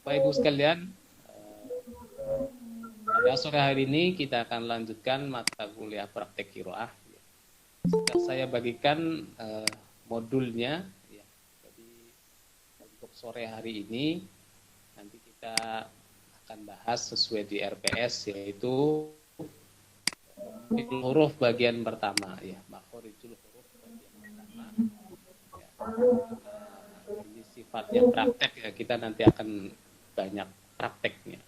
Bapak Ibu sekalian, pada sore hari ini kita akan lanjutkan mata kuliah praktek qiraah. Sudah saya bagikan modulnya. Ya. Jadi untuk sore hari ini nanti kita akan bahas sesuai di RPS, yaitu huruf bagian pertama, ya, makhorijul huruf bagian pertama. Ya. Ini sifatnya praktek, ya, kita nanti akan banyak prakteknya.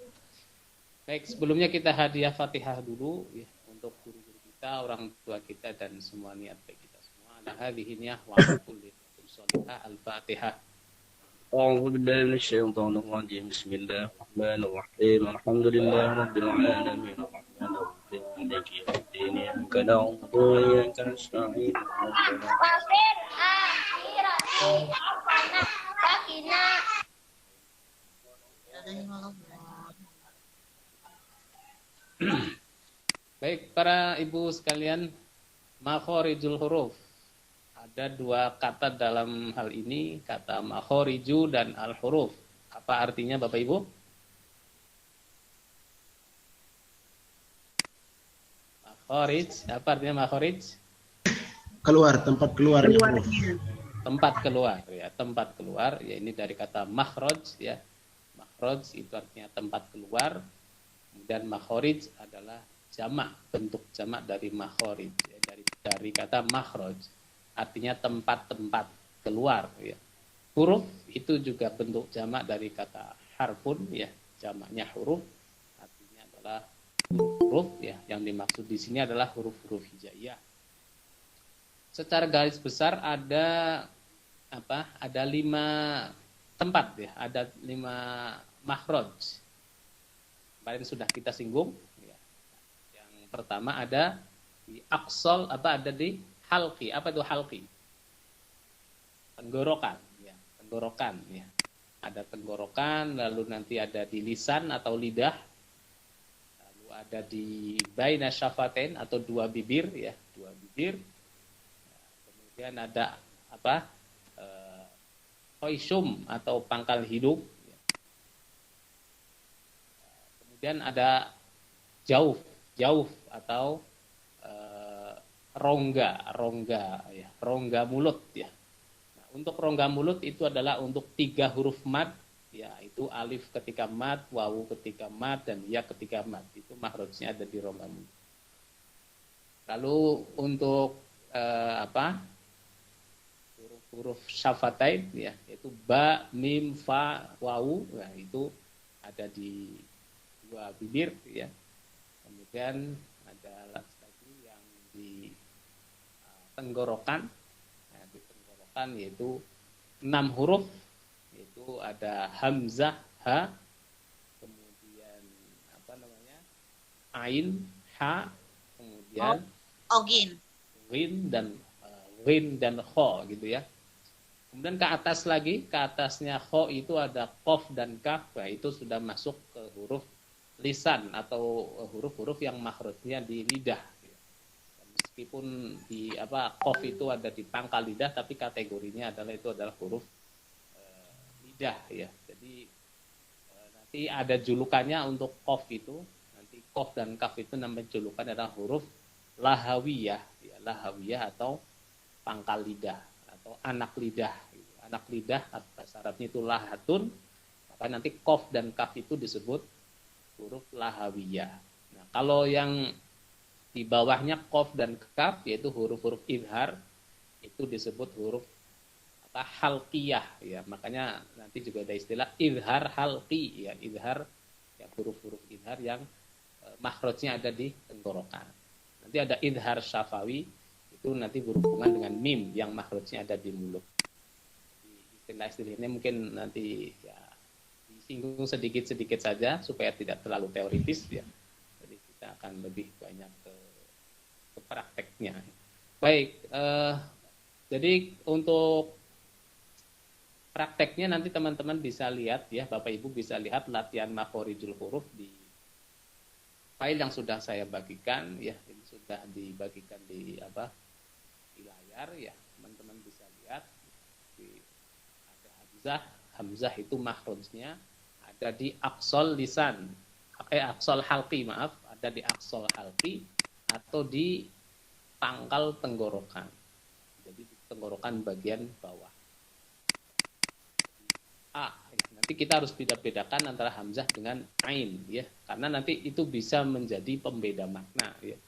Baik, sebelumnya kita hadiah Fatihah dulu ya untuk guru-guru kita, orang tua kita dan semua niat baik kita semua. Ala hadhihi niyah wa kulli sholihah al-Fatihah. أعوذ بالله من الشيطان الرجيم بسم الله الرحمن الرحيم الحمد لله رب العالمين الرحمن الرحيم مالك يوم الدين إياك نعبد وإياك نستعين Baik, para ibu sekalian, makhorijul huruf. Ada dua kata dalam hal ini, kata makhoriju dan al-huruf. Apa artinya Bapak Ibu? Makhrij, apa artinya makhrij? Keluar, tempat keluarnya huruf. Tempat keluar ya, tempat keluar ya, ini dari kata makhraj ya. Makhraj itu artinya tempat keluar. Kemudian makhrij adalah jamak, bentuk jamak dari makhraj ya, dari kata makhraj. Artinya tempat-tempat keluar ya. Huruf itu juga bentuk jamak dari kata harfun ya, jamaknya huruf. Artinya adalah huruf ya, yang dimaksud di sini adalah huruf-huruf hijaiyah. Secara garis besar ada apa? Ada 5 tempat ya, ada 5 makhraj. Kemarin sudah kita singgung ya. Yang pertama ada di aqsal, ada di halqi. Apa itu halqi? Tenggorokan ya, tenggorokan ya. Ada tenggorokan, lalu nanti ada di lisan atau lidah. Lalu ada di baina syafatain atau dua bibir ya, dua bibir. Kemudian ada apa? Khoisum atau pangkal hidung. Kemudian ada jauf atau rongga ya, rongga mulut ya. Nah, untuk rongga mulut itu adalah untuk 3 huruf mad ya, itu alif ketika mad, wawu ketika mad, dan ya ketika mad. Itu makhrajnya ada di rongga mulut. Lalu untuk huruf syafatain ya, yaitu ba, mim, fa, wawu, nah itu ada di 2 bibir ya. Kemudian ada lagi yang di tenggorokan. Nah, di tenggorokan yaitu 6 huruf, yaitu ada hamzah, ha, kemudian ain, ha, kemudian ghin dan kho gitu ya. Kemudian ke atas lagi, ke atasnya kho itu ada qaf dan kaf, nah, itu sudah masuk ke huruf lisan atau huruf-huruf yang makhrajnya di lidah. Meskipun di qaf itu ada di pangkal lidah, tapi kategorinya adalah huruf lidah ya. Jadi nanti ada julukannya untuk qaf itu, nanti qaf dan kaf itu namanya julukan adalah huruf lahawiyah ya, lahawiyah atau pangkal lidah atau anak lidah. Anak lidah bahasa Arabnya itu lahatun, maka nanti qaf dan kaf itu disebut huruf lahawiyah. Nah, kalau yang di bawahnya qaf dan kaf yaitu huruf-huruf idhar, itu disebut huruf halqiyah ya. Makanya nanti juga ada istilah idhar halqi ya, idhar ya, huruf-huruf idhar yang makhrajnya ada di tenggorokan. Nanti ada idhar syafawi, itu nanti berhubungan dengan mim yang makhrajnya ada di mulut. Istilah-istilah ini mungkin nanti ya disinggung sedikit-sedikit saja supaya tidak terlalu teoritis ya. Jadi kita akan lebih banyak ke prakteknya. Baik, jadi untuk prakteknya nanti teman-teman bisa lihat ya, Bapak Ibu bisa lihat latihan makhorijul huruf di file yang sudah saya bagikan ya, ini sudah dibagikan di di layar ya, teman-teman bisa lihat. Ada hamzah itu makhrajnya ada di aqsal lisan, aqsal halqi, maaf, ada di aqsal halqi atau di pangkal tenggorokan. Jadi di tenggorokan bagian bawah. Nanti kita harus beda-bedakan antara hamzah dengan ain ya, karena nanti itu bisa menjadi pembeda makna ya.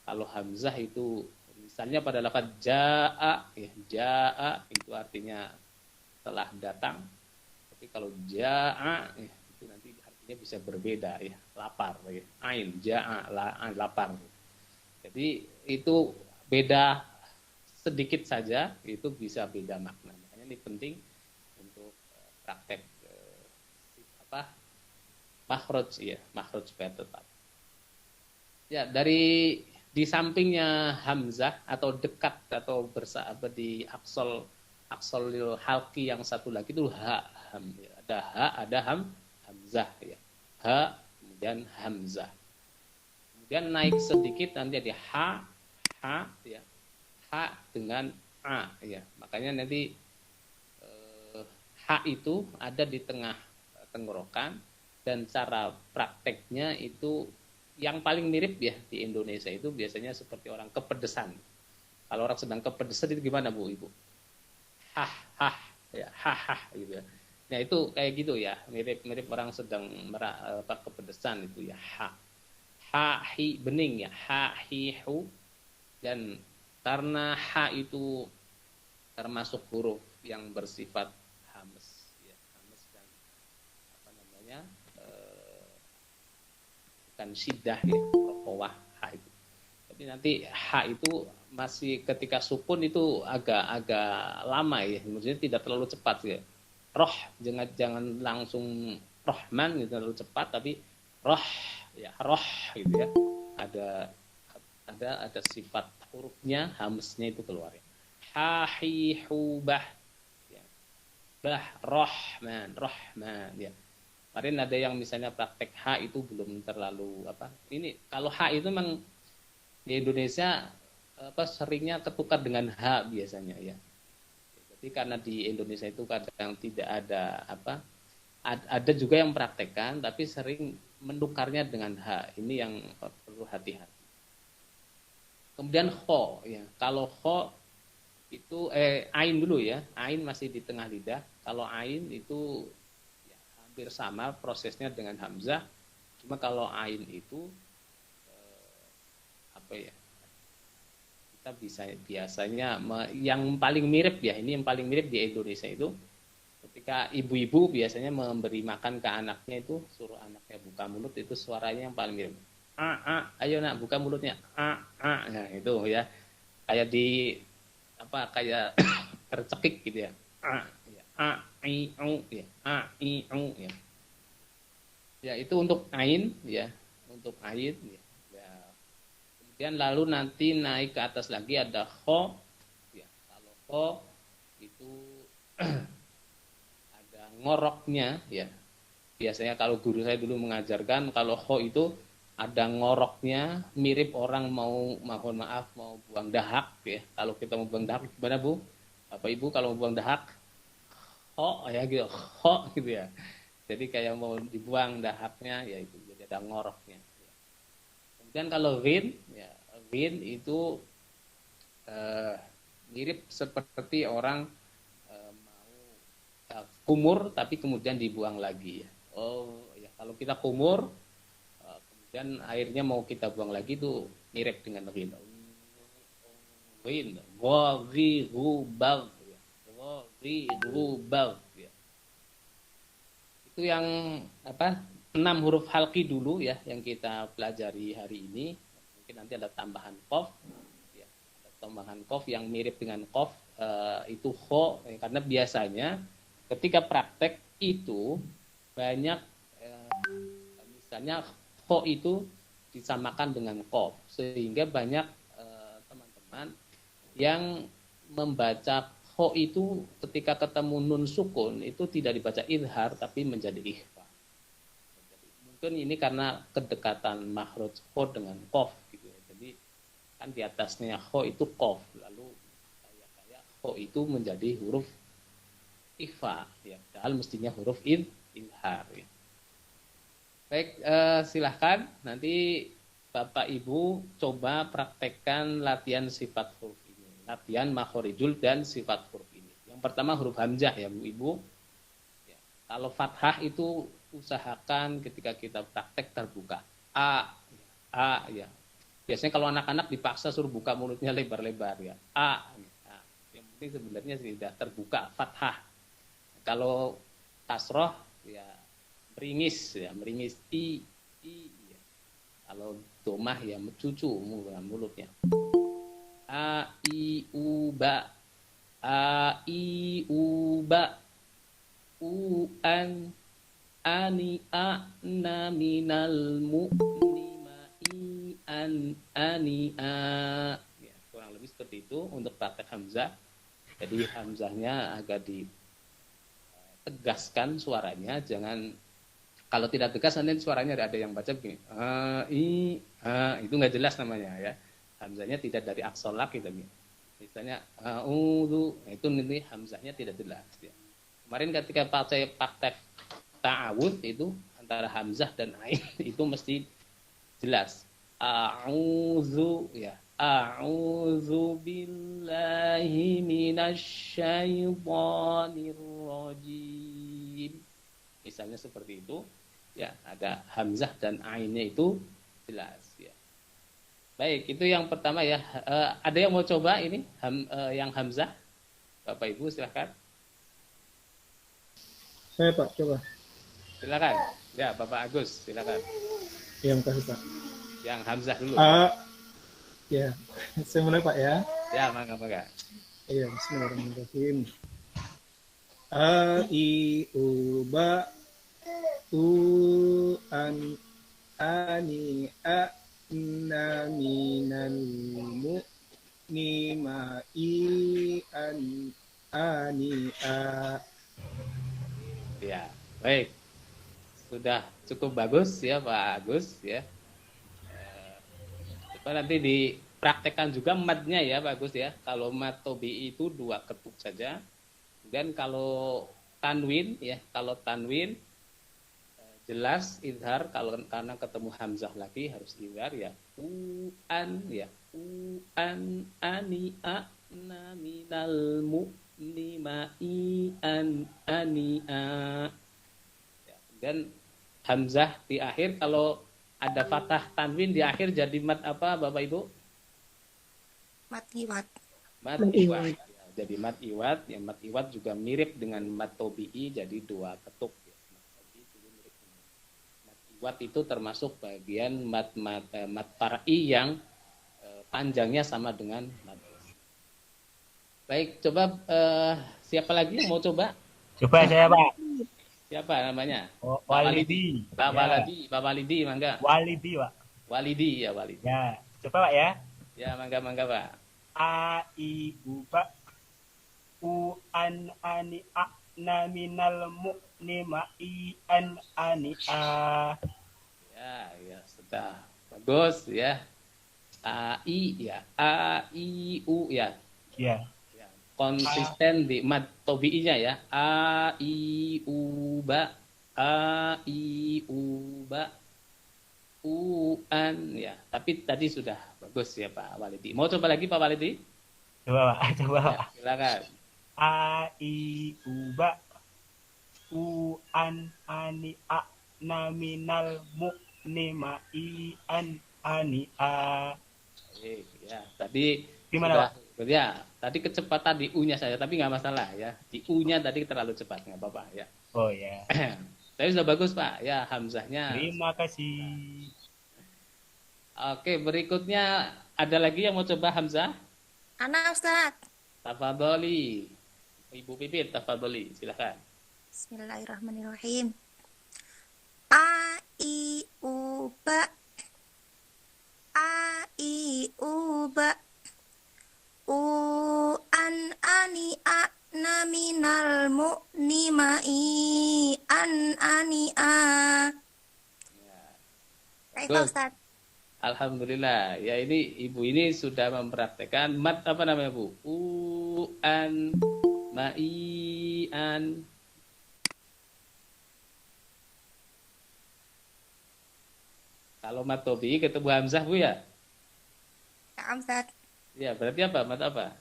Kalau hamzah itu misalnya pada lafaz jaa ya, jaa itu artinya telah datang. Tapi kalau jaa ya, itu nanti artinya bisa berbeda ya, lapar ya. Ain jaa lapar. Jadi itu beda sedikit saja, itu bisa beda makna. Makanya ini penting untuk praktek makhraj ya, makhraj supaya tetap. Ya, dari di sampingnya hamzah atau dekat atau bersahabat di aqsalil halqi yang satu lagi itu ha, ham ya. Ada ha, ada hamzah ya. Ha kemudian hamzah. Kemudian naik sedikit nanti ada ha ya. Ha dengan a ya. Makanya nanti ha itu ada di tengah tenggorokan, dan cara prakteknya itu yang paling mirip ya di Indonesia itu biasanya seperti orang kepedesan. Kalau orang sedang kepedesan itu gimana Bu Ibu? Hah ya, gitu ya. Nah itu kayak gitu ya, mirip orang sedang kepedesan itu ya. Ha hi bening ya, ha hi hu. Dan karena ha itu termasuk huruf yang bersifat hamas ya, hamas dan apa namanya bukan syiddah ya, rokhawah ha itu. Tapi nanti ha itu masih ketika sukun itu agak lama ya, maksudnya tidak terlalu cepat ya. Roh jangan langsung rohman gitu terlalu cepat, tapi roh ya, roh gitu ya. Ada sifat hurufnya, hamsnya itu keluar ya. Ha hi hu bah ya. Bah rohman ya. Kemarin ada yang misalnya praktek ha itu belum terlalu apa. Ini kalau ha itu memang di Indonesia seringnya ketukar dengan ha biasanya ya. Jadi karena di Indonesia itu kadang tidak ada ada juga yang praktekkan tapi sering menukarnya dengan ha. Ini yang perlu hati-hati. Kemudian kho ya. Kalau kho itu ain dulu ya. Ain masih di tengah lidah. Kalau ain itu hampir sama prosesnya dengan hamzah, cuma kalau ain itu kita bisa biasanya yang paling mirip ya, ini yang paling mirip di Indonesia itu ketika ibu-ibu biasanya memberi makan ke anaknya itu suruh anaknya buka mulut, itu suaranya yang paling mirip. Ayo nak buka mulutnya. Nah itu ya, kayak di kayak tercekik gitu ya. Ya. Ya itu untuk ain ya, untuk ain ya. Kemudian lalu nanti naik ke atas lagi ada kho ya. Kalau kho itu ada ngoroknya ya. Biasanya kalau guru saya dulu mengajarkan kalau kho itu ada ngoroknya, mirip orang mau buang dahak ya. Kalau kita mau buang dahak gimana Bu? Bapak Ibu kalau mau buang dahak ya gitu, gitu ya. Jadi kayak mau dibuang dahaknya ya itu, jadi ada ngoroknya. Kemudian kalau rin itu mirip seperti orang mau kumur tapi kemudian dibuang lagi ya. Oh ya, kalau kita kumur kemudian airnya mau kita buang lagi itu mirip dengan rin. Rubal ya. Itu yang 6 huruf halqi dulu ya yang kita pelajari hari ini. Mungkin nanti ada tambahan qaf ya. Ada tambahan qaf yang mirip dengan qaf itu kho ya, karena biasanya ketika praktek itu banyak misalnya kho itu disamakan dengan qaf sehingga banyak teman-teman yang membaca kho itu ketika ketemu nun sukun itu tidak dibaca idhar tapi menjadi ikhfa. Mungkin ini karena kedekatan makhraj kho dengan qaf gitu ya. Jadi kan di atasnya kho itu qaf, lalu kayak kho itu menjadi huruf ikhfa ya. Padahal mestinya huruf idhar ya. Baik, silahkan nanti Bapak Ibu coba praktekkan latihan sifat huruf ini. Latihan makhorijul dan sifat huruf ini. Yang pertama huruf hamzah ya Bu Ibu. Ya, kalau fathah itu usahakan ketika kita praktek terbuka. A ya. Biasanya kalau anak-anak dipaksa suruh buka mulutnya lebar-lebar ya. A. Yang penting sebenarnya sudah terbuka fathah. Kalau kasroh ya meringis I ya. Kalau domah ya cucu mulutnya. A I U ba u an ani a na minal mu'nima i an ani a ya, kurang lebih seperti itu untuk praktek hamzah. Jadi hamzahnya agak ditegaskan suaranya, jangan kalau tidak tegas nanti suaranya ada yang baca begini, itu nggak jelas namanya ya. Hamzahnya tidak dari aksol lak gitu. Misalnya itu nanti hamzahnya tidak jelas ya. Kemarin ketika praktek ta'awudz itu antara hamzah dan ain itu mesti jelas. A'udzu ya. A'udzu billahi minasyaitonir rajim. Misalnya seperti itu. Ya, ada hamzah dan ainnya itu jelas ya. Baik, itu yang pertama ya. Ada yang mau coba ini yang hamzah? Bapak Ibu silakan. Saya Pak, coba. Silakan. Ya, Bapak Agus, silakan. Yang kasih Pak. Yang hamzah dulu. Ya, saya mulai Pak ya. Ya, mangga. Iya, bismillahirrahmanirrahim. A I U ba u an ani a na minal mu ni ma i an ani a. Ya, baik. Sudah cukup bagus ya Pak Agus ya. Coba nanti dipraktekkan juga madnya ya Pak Agus ya. Kalau mad tobi itu 2 ketuk saja. Dan kalau tanwin ya, jelas idhar karena ketemu hamzah lagi harus idhar ya. U-an ya. U-an ani a na minal mu'ni ma'i an ani a. Ya, dan hamzah di akhir kalau ada fathah tanwin di akhir jadi mad apa Bapak Ibu? Mad iwat. Mad iwat. Ya, jadi mad iwat. Ya, mad iwat juga mirip dengan mad tobi'i jadi 2 ketuk. Ya. Mad iwat itu termasuk bagian mad far'i yang panjangnya sama dengan mad. Baik, coba siapa lagi yang mau coba? Coba saya Pak. Siapa namanya? Walidi. Pak Walidi, mangga. Walidi Pak. Walidi ya Walidi. Ya, coba Pak ya. Ya, mangga Pak. A I U ba u an ani a na minal mu'ni ma I an ani a. Ya, sudah. Bagus ya. A I ya. A I U ya. Ya. Konsisten di mad tobi'inya ya. A I U ba u an ya. Tapi tadi sudah bagus ya Pak Walidi. Mau coba lagi Pak Walidi? Coba Pak, coba Ya, Pak. silakan. A I U ba u an ani a na minal mu'ni ma I an ani a. Ya, tadi Gimana sudah, Pak? Ya, tadi kecepatan di U-nya saya, tapi nggak masalah ya. Di U-nya tadi terlalu cepat, nggak apa-apa ya. Oh ya. Tapi sudah bagus Pak, ya hamzahnya. Terima kasih. Oke, berikutnya ada lagi yang mau coba hamzah? Ana Ustaz. Tafadholi. Ibu Pipit, tafadholi, silakan. Bismillahirrahmanirrahim. A I U ba A I U ba u an ani a na minal mu'ni ma'i an ani a. Baik Pak Ustaz. Alhamdulillah. Ya ini ibu ini sudah mempraktekkan mat apa namanya Bu? U an ma'i an. Kalau mat tobi'i ketemu hamzah Bu ya? Nah, Ustaz. Ya, berarti apa? Mat apa?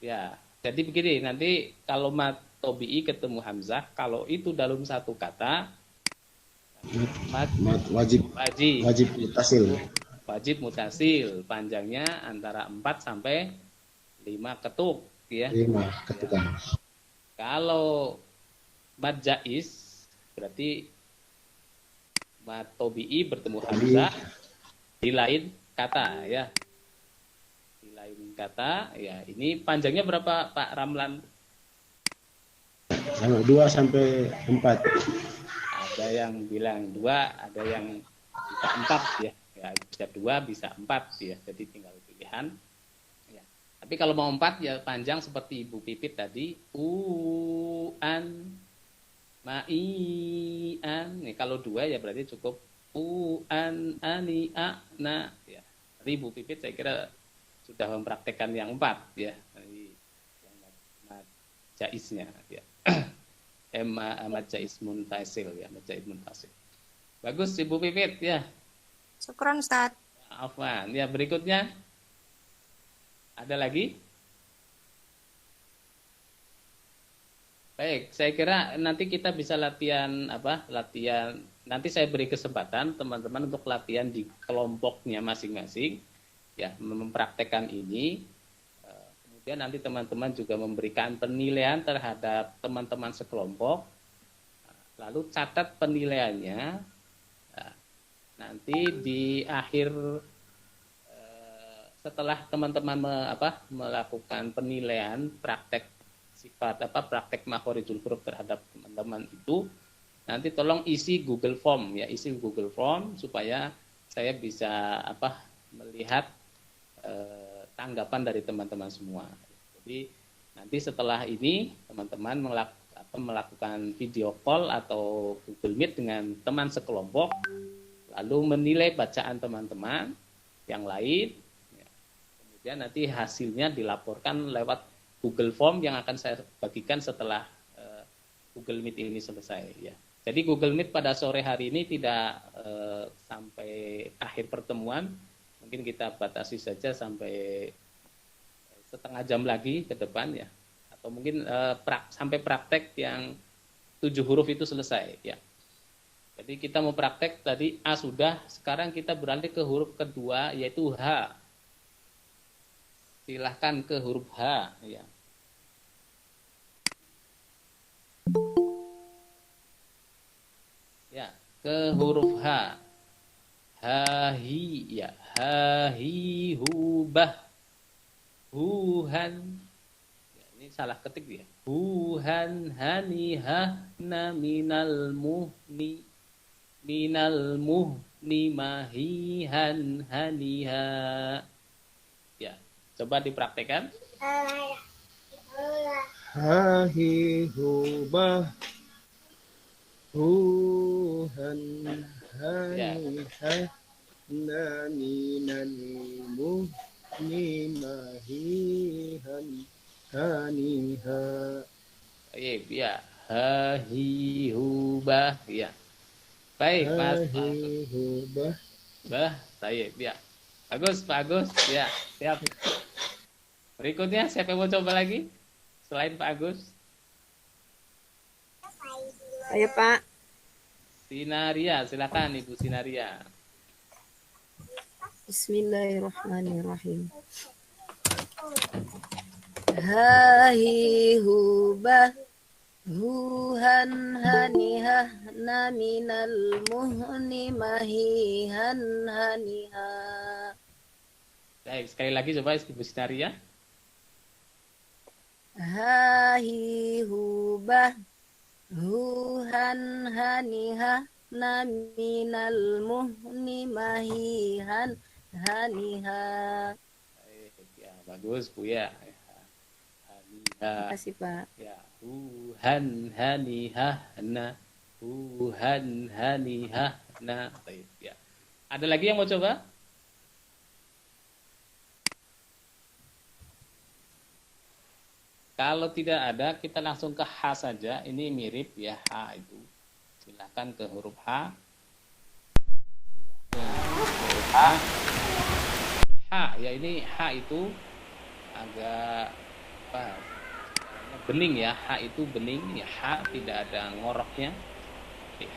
Ya, jadi begini, nanti kalau mat tobi'i ketemu hamzah, kalau itu dalam satu kata, mat Mat wajib wajib. wajib mutasil. Wajib mutasil, panjangnya antara 4 sampai 5 ketuk ya. 5 ketukan. Kalau mad jaiz berarti mad tobi'i bertemu hamzah di lain kata ya. Di lain kata ya. Ini panjangnya berapa Pak Ramlan? 2 sampai 4. Ada yang bilang 2, ada yang bisa 4 ya. Ya bisa 2, bisa 4 ya. Jadi tinggal pilihan. Ya. Tapi kalau mau 4 ya panjang seperti Ibu Pipit tadi. An ma'ian. Nih kalau 2 ya berarti cukup an ani a na ya. Tadi Ibu Pipit saya kira sudah mempraktekkan yang 4 ya. Yang mad jaiznya ya. Mad jaiz munfasil ya, mad jaiz munfasil. Bagus Ibu Pipit ya. Syukron Ustaz. Afwan. Ya berikutnya ada lagi? Baik, saya kira nanti kita bisa latihan apa? Latihan. Nanti saya beri kesempatan teman-teman untuk latihan di kelompoknya masing-masing ya, mempraktekkan ini. Kemudian nanti teman-teman juga memberikan penilaian terhadap teman-teman sekelompok. Lalu catat penilaiannya. Nanti di akhir setelah teman-teman melakukan penilaian praktek sifat praktek makhorijul huruf terhadap teman-teman itu, nanti tolong isi Google Form ya, isi Google Form supaya saya bisa melihat tanggapan dari teman-teman semua. Jadi nanti setelah ini teman-teman melakukan video call atau Google Meet dengan teman sekelompok, lalu menilai bacaan teman-teman yang lain. Kemudian nanti hasilnya dilaporkan lewat Google Form yang akan saya bagikan setelah Google Meet ini selesai ya. Jadi Google Meet pada sore hari ini tidak sampai akhir pertemuan, mungkin kita batasi saja sampai setengah jam lagi ke depan ya, atau mungkin sampai praktek yang 7 huruf itu selesai ya. Jadi kita mau praktek tadi A sudah, sekarang kita beralih ke huruf kedua yaitu H. Silahkan ke huruf H ya. Ya, ke huruf H. Hahi ya, hahi hubah. Huhan. Ya, ini salah ketik ya. Huhan hanihah na minal muhni. Minal muhni mahihan haniha. Ya, coba dipraktekkan. Hahi hubah huhan hanihah na minal muhni mahihan haniha. Baik, ya. Hahi hubah ya. Baik, Mas. Baik, ya. Bagus, Pak Agus. Ya, siap. Berikutnya, siapa yang mau coba lagi? Selain Pak Agus. Ayo, Pak. Sinaria, silakan Ibu Sinaria. Bismillahirrahmanirrahim. Hahi hubah huhan hanihah na minal muhni mahihan haniha. Baik, sekali lagi coba Ibu Sinaria. Hahi hubah huhan hanihah na minal muhni mahihan haniha. Baik, ya, bagus Bu ya. Terima kasih, Pak. Ya, huhan hanihahna. Huhan hanihahna. Baik, ya. Ada lagi yang mau coba? Kalau tidak ada, kita langsung ke H saja. Ini mirip ya, H itu. Silahkan ke huruf H. Huruf H. H ya, ini H itu agak apa? Bening ya, H itu bening ya, H tidak ada ngoroknya.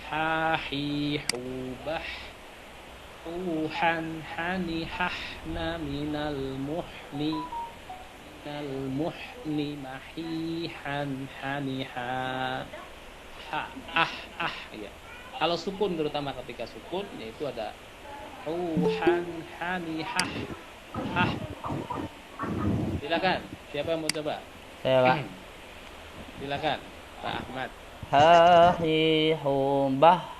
Ha hi hu bah han hani hahna minal muhni mahihan haniha ha ya. Kalau sukun, terutama ketika sukun, yaitu ada han hanihah hah. Silakan, siapa yang mau coba? Saya Pak. Silakan Pak Ahmad. Ha hi hu bah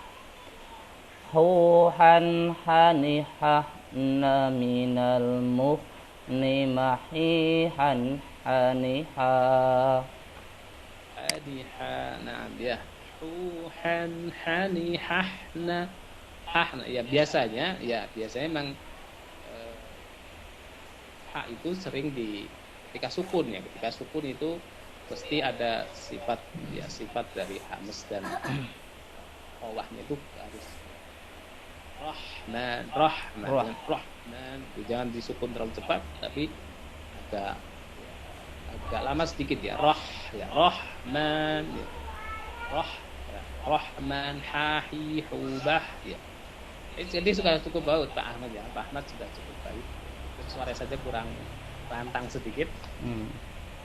hu han hanihah na minal muhni mahihan haniha. Haniha, nah ya. Huhan hanihahna hahna ya, biasanya memang ha itu sering ketika sukun ya, ketika sukun itu pasti ada sifat dari hamas dan bawahnya itu harus rahman, jangan disukun terlalu cepat, tapi agak lama sedikit ya, rahman ya. Rahman hahi hubah ya. Jadi sudah cukup baik Pak Ahmad ya. Pak Ahmad sudah cukup baik. Suara saja kurang lantang sedikit.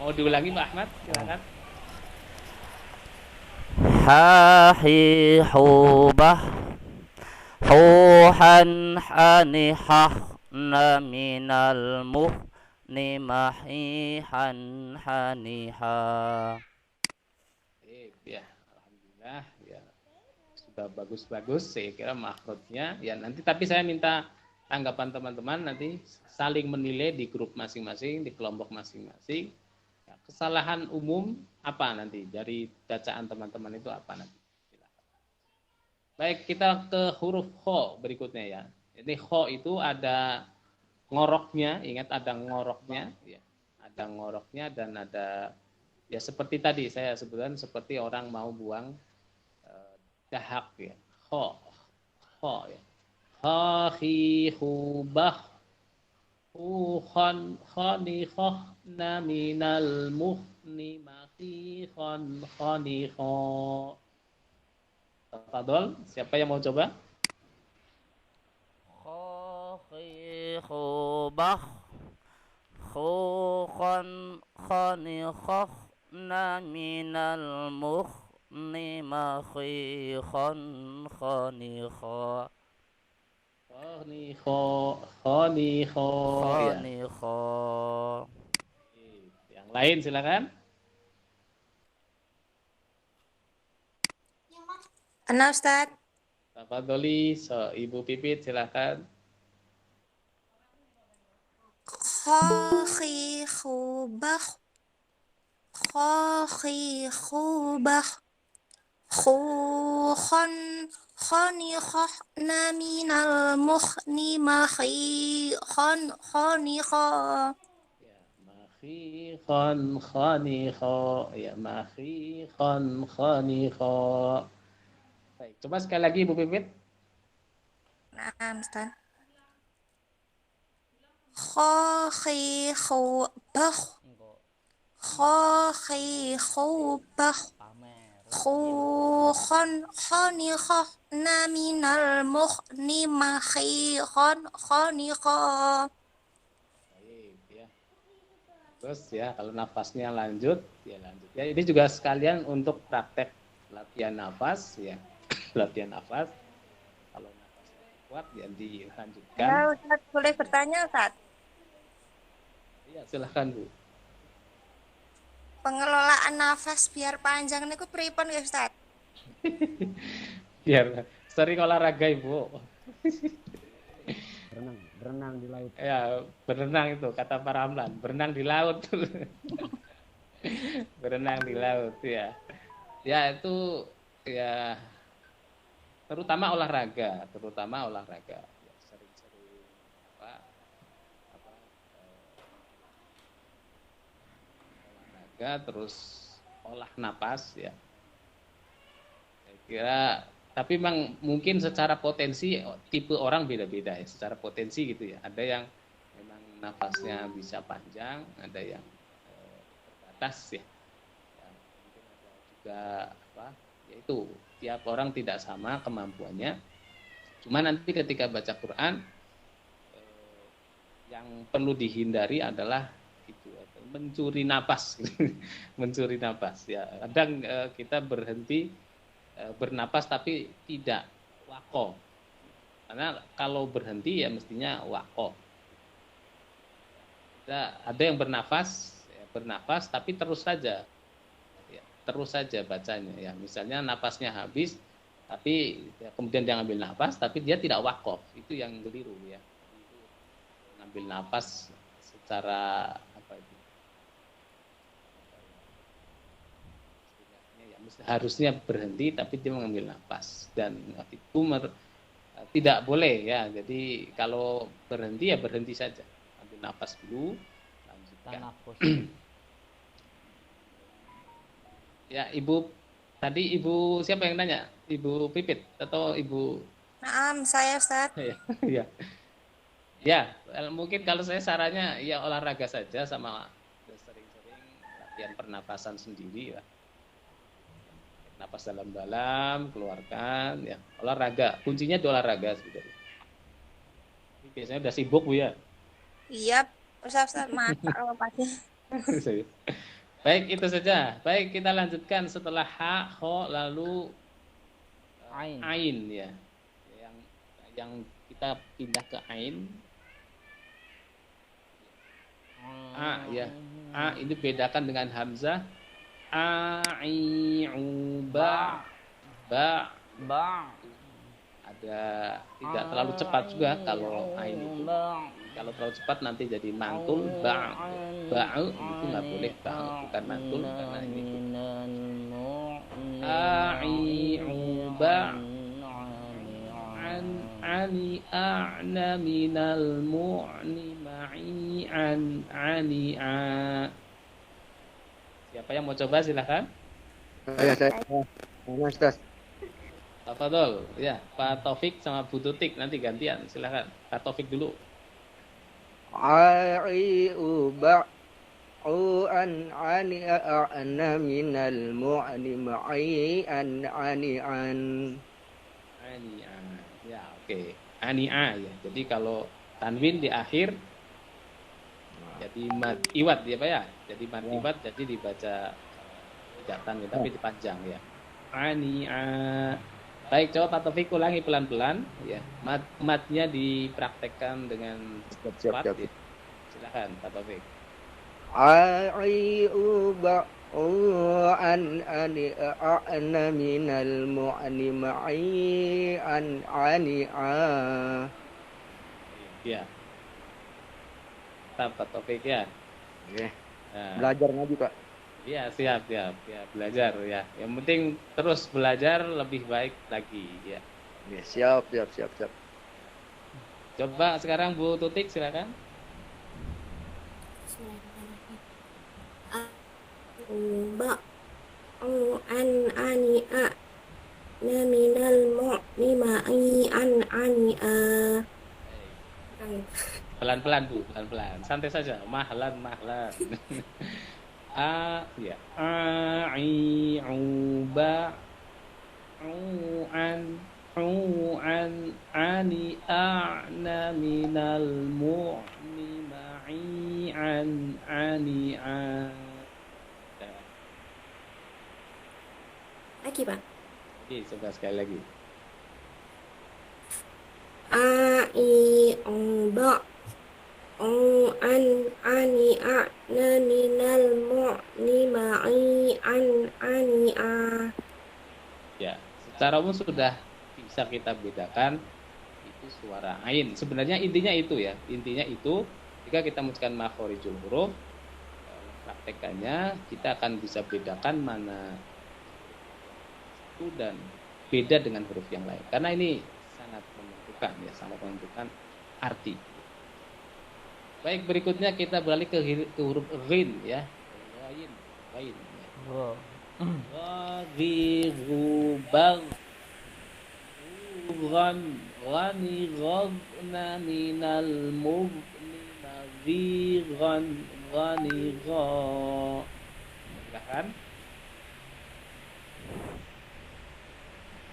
Mau diulangi Pak Ahmad? Silakan. Hahi hubah huhan hanihah na minal muhni mahihan haniha. Ya, alhamdulillah ya. Sudah bagus-bagus saya kira makhrajnya. Ya, nanti tapi saya minta tanggapan teman-teman nanti saling menilai di grup masing-masing, di kelompok masing-masing. Ya, kesalahan umum apa nanti dari bacaan teman-teman itu apa nanti? Silakan. Baik, kita ke huruf kho berikutnya ya. Jadi kho itu ada ngoroknya, ingat ada ngoroknya ya. Ada ngoroknya dan ada ya seperti tadi saya sebutkan, seperti orang mau buang dahak ya. Kho ya. Ha hi hu bah hu khan khanikh na minal muhni makhihan khanikha. Tafadhol, siapa yang mau coba? Kho hi hu bah hu khan khanikh na minal muhni makhihan khanikha. Khanikha. Yang lain silakan. Ana Ustaz. Tafadholi, Ibu Pipit silakan. Khakhi khubah khakhi khubah khukhan khanikhah na minal muhni makhihan khanikha. Makhihan khanikha ya, makhihan khanikha. Baik, coba sekali lagi Ibu Pipit. Nah, Ustaz. Khakhi khubah khakhi khubah khukhan khanikhah na minal muhni makhihan khanikha. Baik ya. Terus ya, kalau nafasnya lanjut ya lanjut. Ya, ini juga sekalian untuk praktek latihan nafas ya. Latihan nafas. Kalau nafasnya kuat ya dilanjutkan. Ya, Ustaz, boleh bertanya, Ustaz? Iya, silahkan Bu. Pengelolaan nafas biar panjang niku pripun ya, Ustaz? Biar sering olahraga Ibu. Berenang di laut. Ya, berenang itu kata Pak Ramlan, berenang di laut. Berenang di laut ya. Ya itu ya terutama olahraga. Ya, sering-sering olahraga terus olah napas ya. Saya kira Tapi memang mungkin secara potensi tipe orang beda-beda ya, secara potensi gitu ya. Ada yang memang nafasnya bisa panjang, ada yang terbatas ya. Mungkin ada juga yaitu tiap orang tidak sama kemampuannya. Cuma nanti ketika baca Quran yang perlu dihindari adalah itu mencuri napas, mencuri napas ya. Kadang kita berhenti bernapas tapi tidak waqaf. Karena kalau berhenti ya mestinya waqaf. Ada yang bernafas tapi terus saja. Ya, terus saja bacanya ya. Misalnya napasnya habis tapi ya, kemudian dia ngambil nafas tapi dia tidak waqaf. Itu yang keliru ya. Ngambil nafas secara harusnya berhenti tapi dia mengambil nafas dan itu tidak boleh ya. Jadi kalau berhenti ya berhenti saja, ambil nafas dulu, lanjutkan. Ya ibu tadi ibu siapa yang nanya? Ibu Pipit atau ibu? Naam, saya Ustaz. Ya, ya mungkin kalau saya sarannya ya olahraga saja sama sering-sering latihan pernapasan sendiri ya. Napas dalam-dalam, keluarkan, ya olahraga. Kuncinya di olahraga sebenarnya. Ini biasanya udah sibuk Bu ya? Iya, Ustaz maaf kalau pagi. Baik, itu saja. Baik, kita lanjutkan setelah ha, ho, lalu ain ya. Yang kita pindah ke ain. A ya. A ini bedakan dengan hamzah. Ba ada tidak terlalu cepat juga kalau ain itu. Kalau terlalu cepat nanti jadi mantul. Ba'u itu nggak boleh, ba'u bukan mantul karena ini ba ani a'na minal mu'ni ma'i ani Siapa yang mau coba silahkan. Saya Ustaz. Tafadhol, ya Pak Taufik sama Bu Tutik nanti gantian, silahkan. Pak Taufik dulu. An ani a'na minal mu'ni ma'i ani Ya, oke. Ani'a ya. Jadi kalau tanwin di akhir jadi mad iwat ya Pak ya. Jadi mad iwat jadi dibaca tidak tanwin tapi dipanjang ya. Ani'a. Baik, coba Pak Taufik ulangi pelan-pelan ya. Madnya dipraktekkan dengan cepat. Ya. Silakan Pak Taufik. an ani a'na minal mu'ni ma'i ani Ya. Pak Taufik ya. Oke. Nah. Belajar ngaji Pak. Iya, siap. Ya, belajar ya. Yang penting terus belajar lebih baik lagi ya. Ya, siap. Coba sekarang Bu Tutik silakan. An ani a minal mu'ni ma'i ani Pelan-pelan Bu, pelan-pelan. Santai saja. Mahlan. Ya. Ba an ani a'na minal mu'ni ma'i ani Lagi Pak. Oke, coba sekali lagi. Ba an ani a'na minal mu'ni ma'i ani Ya, secara umum sudah bisa kita bedakan itu suara ain. Sebenarnya intinya itu ya. Intinya itu jika kita mengucapkan makhorijul huruf, praktekannya kita akan bisa bedakan mana itu dan beda dengan huruf yang lain. Karena ini sangat menentukan arti. Baik, berikutnya kita beralih ke huruf ghin ya. Ghin. Ghin. ghanigna minal mughni maghiran ghanigha. Silakan.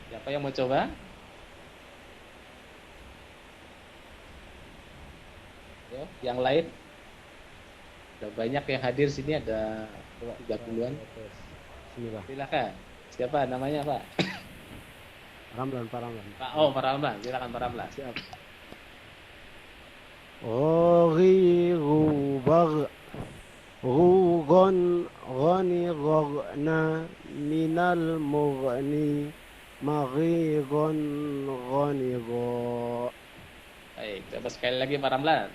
Siapa yang mau coba? Yo, yang lain? Ada banyak yang hadir sini, ada 30-an. Silakan. Siapa namanya, Pak? Ramlan, Pak Ramlan. Pak Ramlan. Silakan Pak Ramlan. Siap. Ghiru bar Rugon Ghani Ghana Minal Mughni Maghigon Ghani Gho. Baik, coba sekali lagi Pak Ramlan.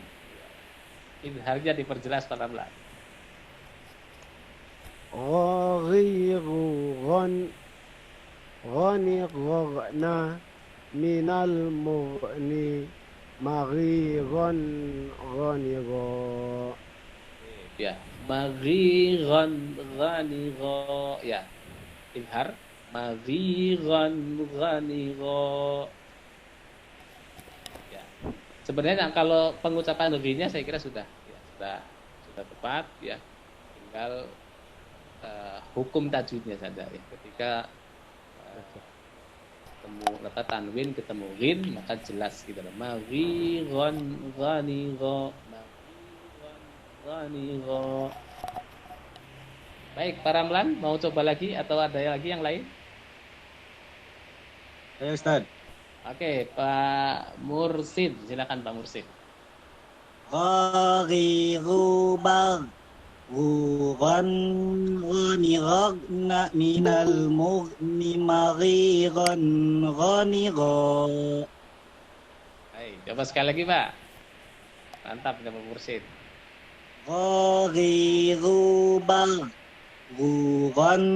Idharnya diperjelas Pak Ramlan. Ghiru Ghani Ghana Minal Mughni Maghigon Ghani Gho. Ya, maghiran ghanigha. Ya, idhar maghiran ghanigha. Ya. Sebenarnya kalau pengucapan ghi-nya saya kira sudah tepat ya. Tinggal hukum tajwidnya saja ya. Ketika ketemu tanwin ketemu ghin maka jelas gitu loh. Maghiran ghanigha. Baik, Pak Ramlan mau coba lagi atau ada lagi yang lain? Ayo Ustaz. Oke, Pak Mursid, silakan Pak Mursid. Ghiru bar Rugan ghanigna minal mughni maghiran ghanigha. Baik, coba sekali lagi Pak. Mantap Pak Mursid. Ghiru bar Rugan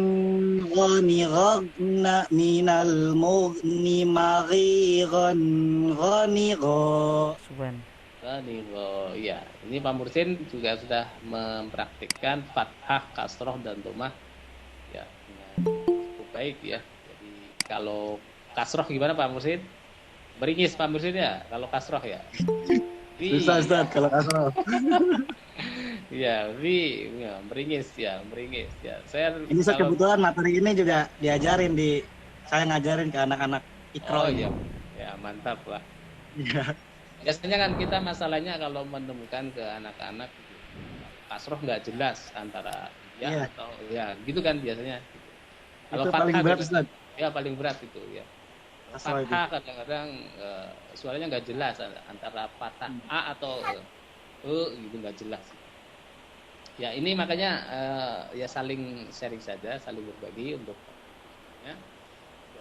ghanigna minal mughni maghiran ghanigha. Ya, ini Pak Mursin juga sudah mempraktikkan fathah, kasroh dan dhammah ya dengan cukup baik ya. Jadi kalau kasroh gimana Pak Mursin? Meringis Pak Mursin ya. Kalau kasroh ya. Susah Ustaz kalau kasroh. Ya, meringis ya. Saya ini kebetulan materi ini juga diajarin saya ngajarin ke anak-anak Iqra. Oh iya. Ya, mantap lah. Iya. Biasanya kan kita masalahnya kalau menemukan ke anak-anak kasroh nggak jelas antara ya atau ya gitu kan biasanya. Kalau fathah paling berat Ustaz. Ya paling berat itu ya. Fathah kadang-kadang suaranya nggak jelas antara fathah a atau gitu nggak jelas. Ya ini makanya ya saling sharing saja, saling berbagi untuk ya.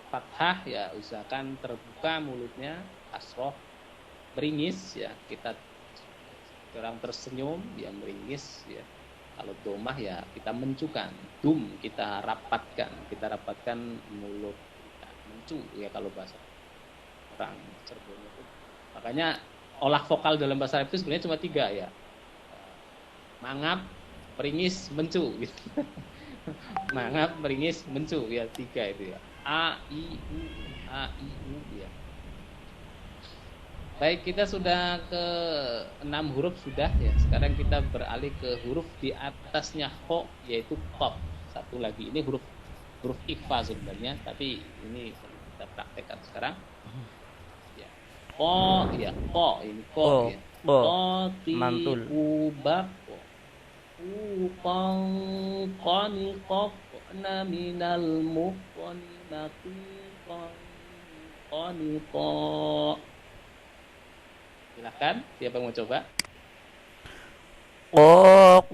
Fathah ya usahakan terbuka mulutnya, kasroh meringis ya, kita orang tersenyum ya meringis ya. Kalau domah ya kita mencukan, kita rapatkan mulut kita, mencu ya kalau bahasa orang Cirebon itu. Makanya olah vokal dalam bahasa Arab itu sebenarnya cuma 3 ya. Mangap, meringis, mencu gitu. Mangap, meringis, mencu ya 3 itu ya. A I U ya. Baik, kita sudah ke 6 huruf sudah ya. Sekarang kita beralih ke huruf di atasnya kho, yaitu qaf. Satu lagi ini huruf ikhfa sebenarnya, tapi ini kita praktekkan sekarang. Ya. Ko ya, ko ini ko ya. Ko mantul. Ubak. Uqan qani qaf na minal muqani naqiqan qani qa. Silakan, siapa yang mau coba? Qaqiqubaq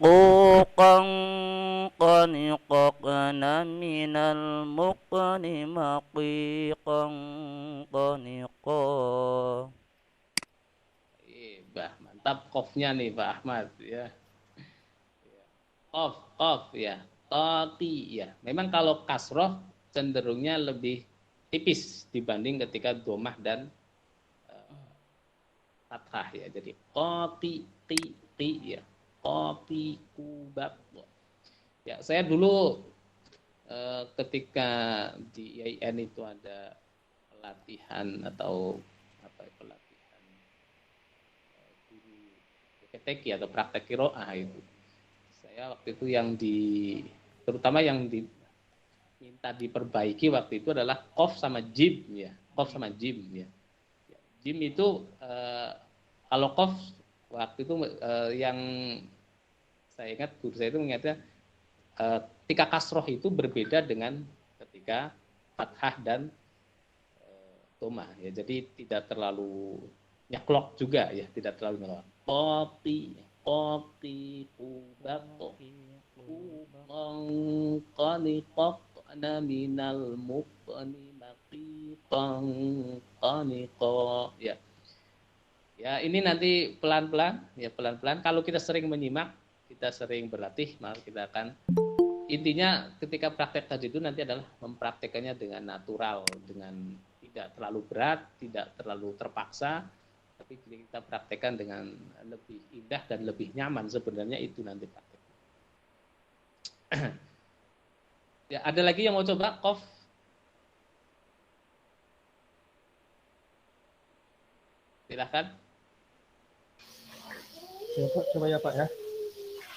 Quqan qaniqaqna minal muqani maqiqan qaniqa. Bah, mantap qafnya nih Pak Ahmad ya. Qaf ya. Tati ya. Memang kalau kasroh cenderungnya lebih tipis dibanding ketika domah dan fathah ya. Jadi qati ti ya. Qati kubab. Ya, saya dulu ketika di IAIN itu ada pelatihan atau pelatihan guru PTQ atau praktek qiraah itu. Saya waktu itu terutama yang minta diperbaiki waktu itu adalah qaf sama jim ya. Qaf sama jim ya. Jim itu kalau qaf waktu itu yang saya ingat guru saya itu mengingatnya ketika kasroh itu berbeda dengan ketika fathah dan domah ya. Jadi tidak terlalu nyeklok juga ya, tidak terlalu nyeklok. Qati qubato qaniqana minal muqni maqiqan qaniqa ya. Ya, ini nanti pelan-pelan ya, pelan-pelan. Kalau kita sering menyimak, kita sering berlatih, maka kita akan intinya ketika praktek tadi itu nanti adalah mempraktekannya dengan natural, dengan tidak terlalu berat, tidak terlalu terpaksa, tapi kita praktekkan dengan lebih indah dan lebih nyaman sebenarnya itu nanti praktek. Ya, ada lagi yang mau coba qaf? Silakan. Ya, Pak, coba ya Pak ya.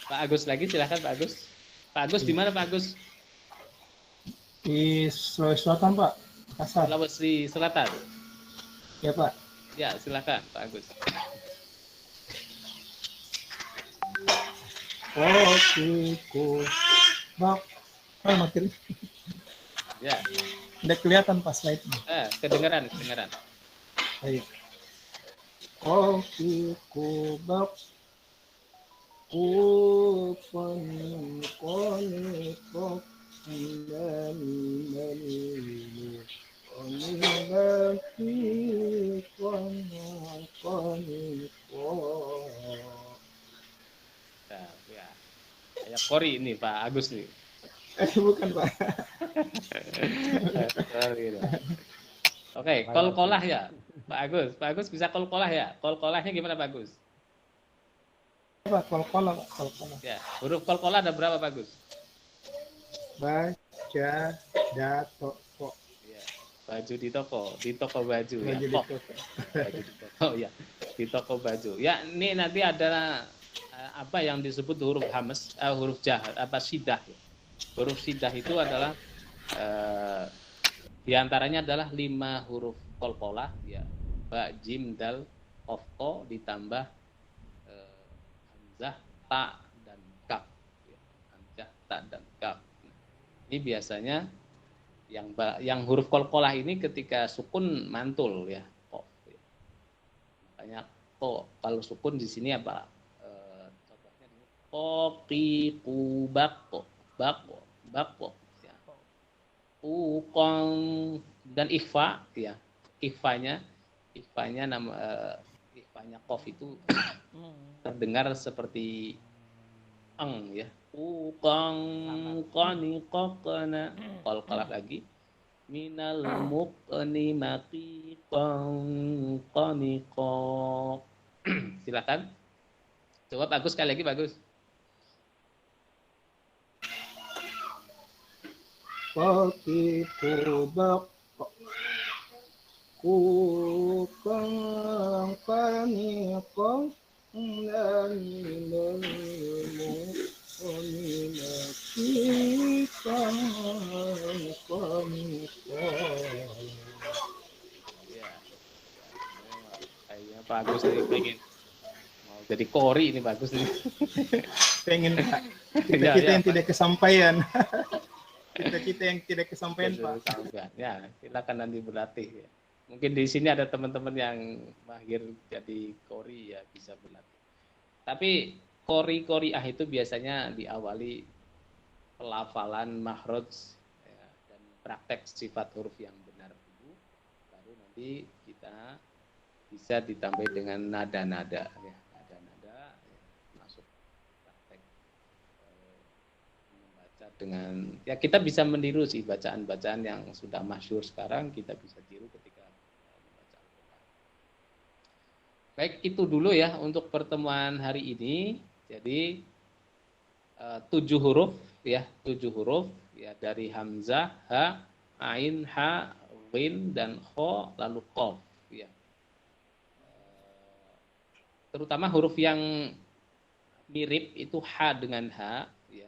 Pak Agus lagi, silakan Pak Agus. Pak Agus di mana Pak Agus? Di Sulawesi Selatan Pak. Kasar. Sulawesi Selatan. Ya Pak. Ya silakan Pak Agus. Bak. Mati. Ya. Udah kelihatan pas slide-nya. Kedengaran. Baik. Kopi kubak kupani koni kok nani koni lagi koni ya. Kayak Kori ini Pak Agus nih. Bukan Pak. Oke, kol-kolah ya Pak Agus. Pak Agus bisa kol-kolah ya? Kol-kolahnya gimana Pak Agus? Pak, kol-kolah. Ya, huruf kol-kolah ada berapa Pak Agus? Baca, dato, kok. Ya, baju di toko baju ya. Baju di toko. Baju di toko ya, di toko baju. Ya, ini nanti ada apa yang disebut huruf hamas, huruf sidah. Ya. Huruf sidah itu adalah diantaranya adalah 5 huruf kol-kolah ya, ba, jim, dal, qaf, ko ditambah hamzah, ta dan kaf ya. Hamzah, ta dan kaf. Ini biasanya yang huruf kol-kolah ini ketika sukun mantul ya, qaf ya. Makanya ko kalau sukun di sini apa contohnya ini qaqi qubaq baqo ya. Ukong dan ikhfa ya. Ikhfanya qaf itu terdengar seperti eng ya. Ukong qani qaqana qalqalah lagi minal muqni maqiqan qaniqa. Silakan. Coba bagus sekali lagi bagus. Kopi kubak kupang panikong naminmu kominakikang konikong. Kayaknya bagus nih, pengen mau jadi kori ini bagus nih. Pengen Pak. Kita yang tidak kesampaian. Kita yang tidak kesampaian Pak. Ya, silakan nanti berlatih ya. Mungkin di sini ada teman-teman yang mahir jadi kori ya, bisa berlatih. Tapi kori-koriah itu biasanya diawali pelafalan makhraj ya, dan praktek sifat huruf yang benar dulu, baru nanti kita bisa ditambah dengan nada-nada ya. Nada-nada ya, masuk praktek membaca dengan ya, kita bisa meniru sih bacaan-bacaan yang sudah masyhur sekarang, kita bisa tiru ketika membaca Al-Qur'an. Baik, itu dulu ya untuk pertemuan hari ini. Jadi 7 huruf ya, 7 huruf ya, dari hamzah, ha, ain, ha, ghin dan kho lalu qaf ya. Terutama huruf yang mirip itu ha dengan ha ya.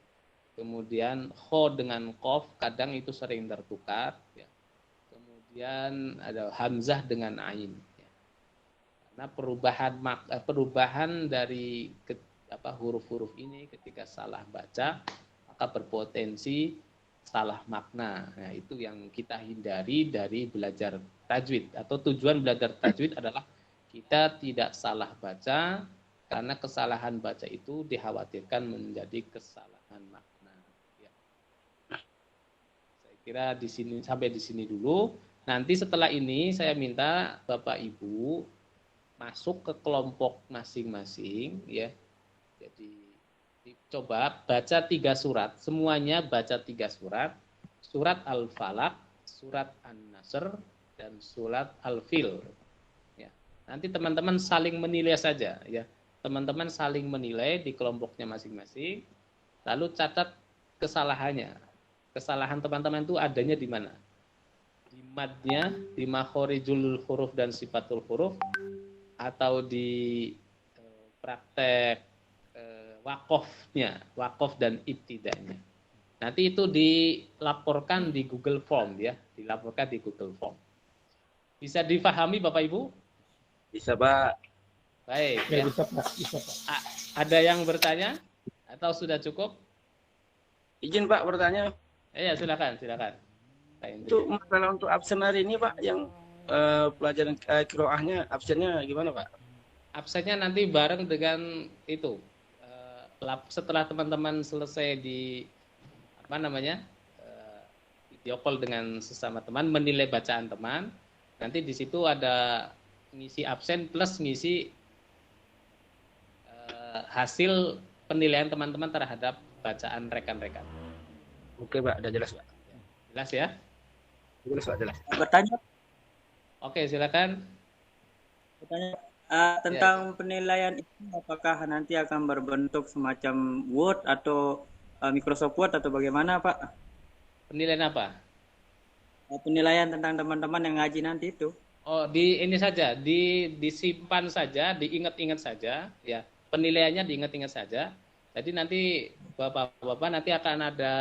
Kemudian kho dengan qaf kadang itu sering tertukar ya. Kemudian ada hamzah dengan ain ya. Karena perubahan dari huruf-huruf ini ketika salah baca maka berpotensi salah makna. Nah, itu yang kita hindari dari belajar tajwid. Atau tujuan belajar tajwid adalah kita tidak salah baca, karena kesalahan baca itu dikhawatirkan menjadi kesalahan makna. Ya. Saya kira di sini sampai di sini dulu. Nanti setelah ini saya minta Bapak Ibu masuk ke kelompok masing-masing, ya. Jadi coba baca 3 surat, semuanya baca 3 surat, surat Al-Falaq, surat An-Nasr, dan surat Al-Fil. Ya. Nanti teman-teman saling menilai saja, ya. Teman-teman saling menilai di kelompoknya masing-masing, lalu catat kesalahannya. Kesalahan teman-teman itu adanya di mana? Di madnya, di makhorijul huruf dan sifatul huruf, atau di praktek wakofnya, wakof dan ibtidanya. Nanti itu dilaporkan di Google Form ya, dilaporkan di Google Form. Bisa difahami Bapak Ibu? Bisa Pak. Baik. Ya, Ya. bisa Pak, bisa Pak. Ada yang bertanya atau sudah cukup? Izin Pak bertanya. Ya, silakan. Itu masalah untuk absen hari ini Pak, yang pelajaran qiraahnya absennya gimana Pak? Absennya nanti bareng dengan itu. Setelah teman-teman selesai di video call dengan sesama teman, menilai bacaan teman, nanti di situ ada ngisi absen plus ngisi hasil penilaian teman-teman terhadap bacaan rekan-rekan. Oke Pak, udah jelas Pak. Jelas ya? Jelas Pak, jelas. Bertanya. Oke, silakan. Bertanya. Tentang penilaian itu, apakah nanti akan berbentuk semacam Word atau Microsoft Word atau bagaimana Pak? Penilaian apa? Penilaian tentang teman-teman yang ngaji nanti itu. Oh, ini saja, disimpan saja, diingat-ingat saja, ya. Penilaiannya diingat-ingat saja. Jadi nanti Bapak-bapak nanti akan ada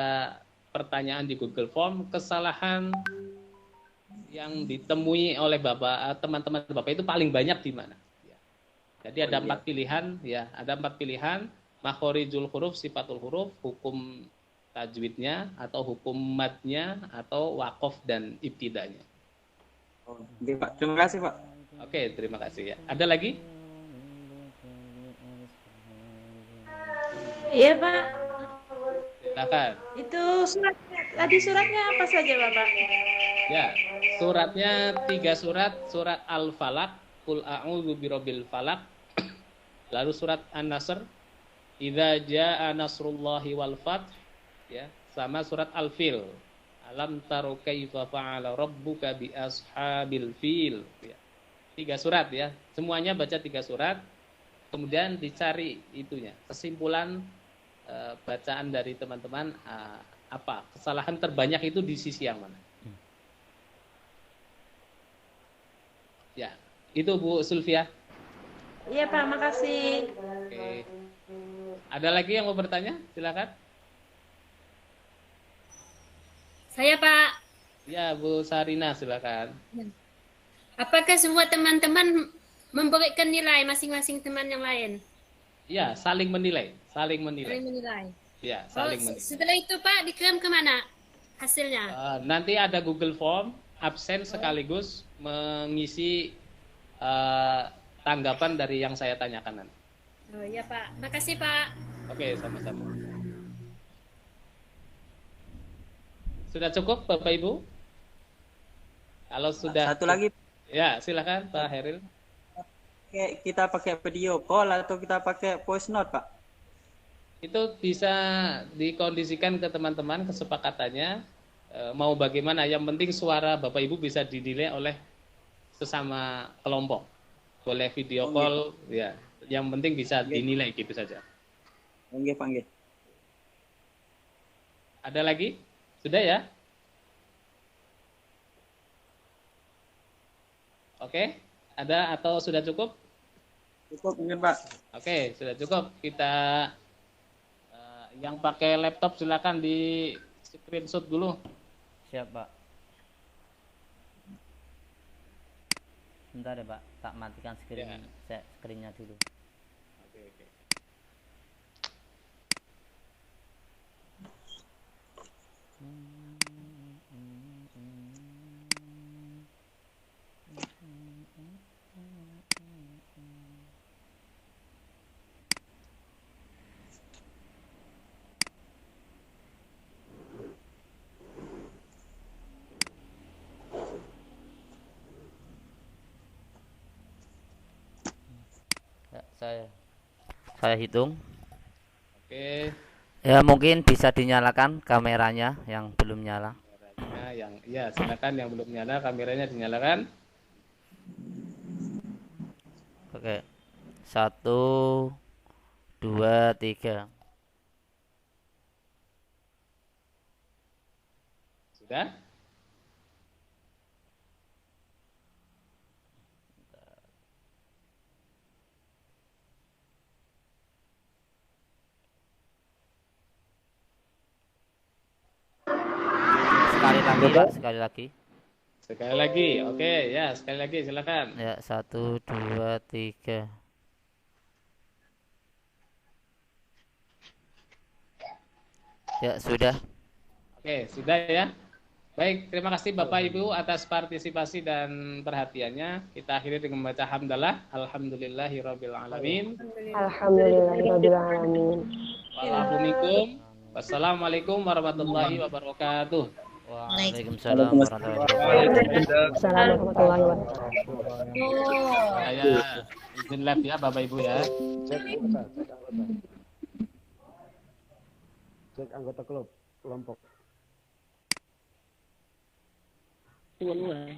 pertanyaan di Google Form, kesalahan yang ditemui oleh teman-teman Bapak itu paling banyak di mana? Jadi ada 4 pilihan, ya, ada 4 pilihan, makhorijul huruf, sifatul huruf, hukum tajwidnya, atau hukum madnya, atau wakof dan ibtidanya. Oke Pak, terima kasih Pak. Oke, terima kasih ya. Ada lagi? Iya Pak. Silakan. Itu suratnya apa saja Bapak? Ya, suratnya 3 surat, surat Al-Falaq, Qul a'udzu birabbil falaq, lalu surat An-Nasr, Idza jaa nasrullahi wal fath, ya, sama surat Al-Fil, Alam taru kaifa fa'ala rabbuka bi ashabil fil, ya. 3 surat ya. Semuanya baca 3 surat. Kemudian dicari itunya, kesimpulan bacaan dari teman-teman apa? Kesalahan terbanyak itu di sisi yang mana? Ya, itu Bu Sulfia. Iya Pak, makasih. Oke. Ada lagi yang mau bertanya? Silakan. Saya Pak. Ya, Bu Sarina, silakan. Apakah semua teman-teman memberikan nilai masing-masing teman yang lain? Ya, saling menilai. Saling menilai. Ya, saling menilai. Setelah itu Pak, dikirim kemana hasilnya? Nanti ada Google Form, absen sekaligus mengisi tanggapan dari yang saya tanyakan nanti. Oh iya Pak, makasih Pak. Oke, sama-sama. Sudah cukup Bapak Ibu? Kalau sudah. Satu lagi. Ya, silakan Pak Heril. Kita pakai video call atau kita pakai voice note Pak? Itu bisa dikondisikan ke teman-teman, kesepakatannya mau bagaimana. Yang penting suara Bapak Ibu bisa dinilai oleh sesama kelompok. Boleh video call, ya. Yang penting bisa dinilai gitu saja. Panggil. Ada lagi? Sudah ya? Oke, ada atau sudah cukup? Cukup mungkin Pak. Oke, sudah cukup. Kita yang pakai laptop silakan di screenshot dulu. Siap Pak. Bentar ya Pak, tak matikan screen, screennya dulu. Oke. Ya, saya hitung. Oke. Ya mungkin bisa dinyalakan kameranya yang belum nyala. Silakan yang belum nyala kameranya dinyalakan. Oke. 1, 2, 3. Sudah? Sekali lagi Pak, sekali lagi. Sekali lagi, oke ya, sekali lagi silakan. Ya, 1, 2, 3. Ya, sudah. Oke, sudah ya. Baik, terima kasih Bapak Ibu atas partisipasi dan perhatiannya. Kita akhiri dengan membaca hamdalah. Alhamdulillahirabbil alamin. Alhamdulillahirabbil alamin. Waalaikumsalam. Wassalamualaikum warahmatullahi wabarakatuh. Waalaikumsalam warahmatullahi wabarakatuh. Saya izin live ya Bapak Ibu ya. Cek anggota kelompok. Dua.